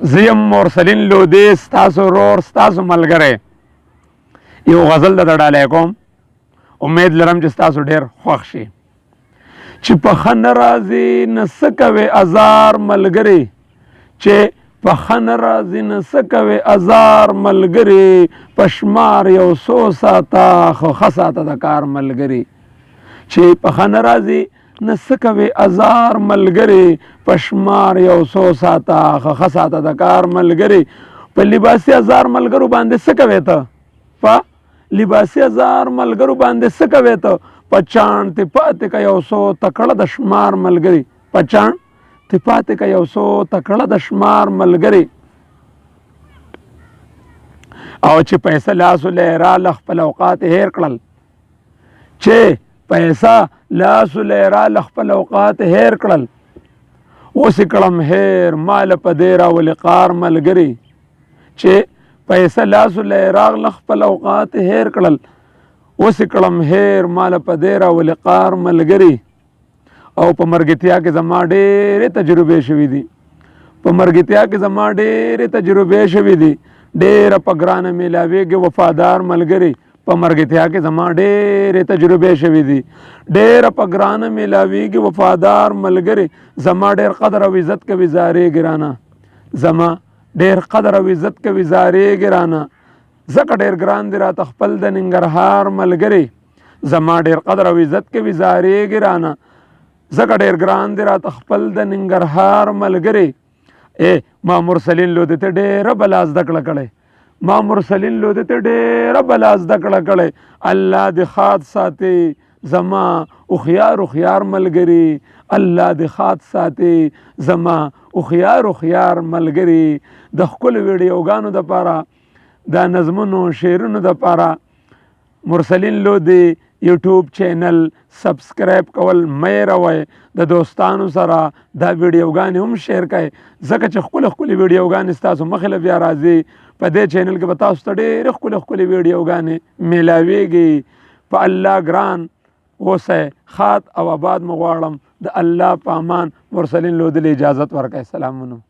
زیم مرسلین لودی ستاسو ورور ستاسو ملګری یو غزل درته ډالۍ کوم امید لرم چې ستاسو ډېر خوښ شي چې په ښه نه راځي نه څه کوې ازار ملګري چې په ښه نه راځي نه څه کوې ازار ملګري په شمار یو څو ساته خو ښه ساته د کار ملګري چې په ښه نه راځي نه څه کوې ازار ملګري په شمار یو څو ساته خو ښه ساته د کار ملګري په لباسي ازار ملګرو باندې څه کوې ته په لباسي ازار ملګرو باندې څه کوې ته په چاڼ تې پاتې که یو څو تکړه د شمار ملګري په چاڼ تې پاتې که یو څو تکړه د شمار ملګري او چې پیسه لاسو له راله خپل اوقات هیر کړل چې پیسه لاسو له راله خپل اوقات هیر کړل اوس یې کړم هیر مال په دې راولې قار ملګري چې پیسه لاسو له راغله خپل اوقات هیر کړل اوس یې کړم هیر مال په دې راولې قار ملګري او په مرګتیا کې زما ډېرې تجربې شوي دي په مرګتیا کې زما ډېرې تجربې شوي دي ډېره په ګرانه میلاویږي وفادار ملګري په مرګتیا کې زما ډېرې تجربې شوي دي ډېره په ګرانه میلاویږي وفادار ملګري زما ډېر قدر او عزت کوي زارې ګرانه زما ډېر قدر او عزت کوي زارې ګرانه ځکه ډېر ګران دی راته خپل د ننګرهار ملګري زما ډېر قدر او عزت کوي زارې ګرانه ځکه ډېر ګران دی راته خپل د ننګرهار ملګري ما مرسلین لودې ته ډېره بلا زده کړه کړی ما مرسلین لودې ته ډېره بلا زده کړه کړی الله دې ښاد ساتي زما هوښیار ملګري الله دې ښاد ساتي زما هوښیار ملګري د ښکلو ویډیوګانو دپاره د نظمونو شعرونو دپاره مرسلین لودې یوټیوب چینل سبسکرایب کول مه هېروئ د دوستانو سره دا ویډیوګانې هم شیر کړئ ځکه چې ښکلې ویډیوګانې ستاسو مخې له بیا راځي په دې چینل کې به تاسو ته ډېرې ښکلې ویډیوګانې میلاویږي په الله ګران اوسئ ښاد او آباد مو غواړم د الله په امان مرسلین لودې اجازت ورکړئ سلامونه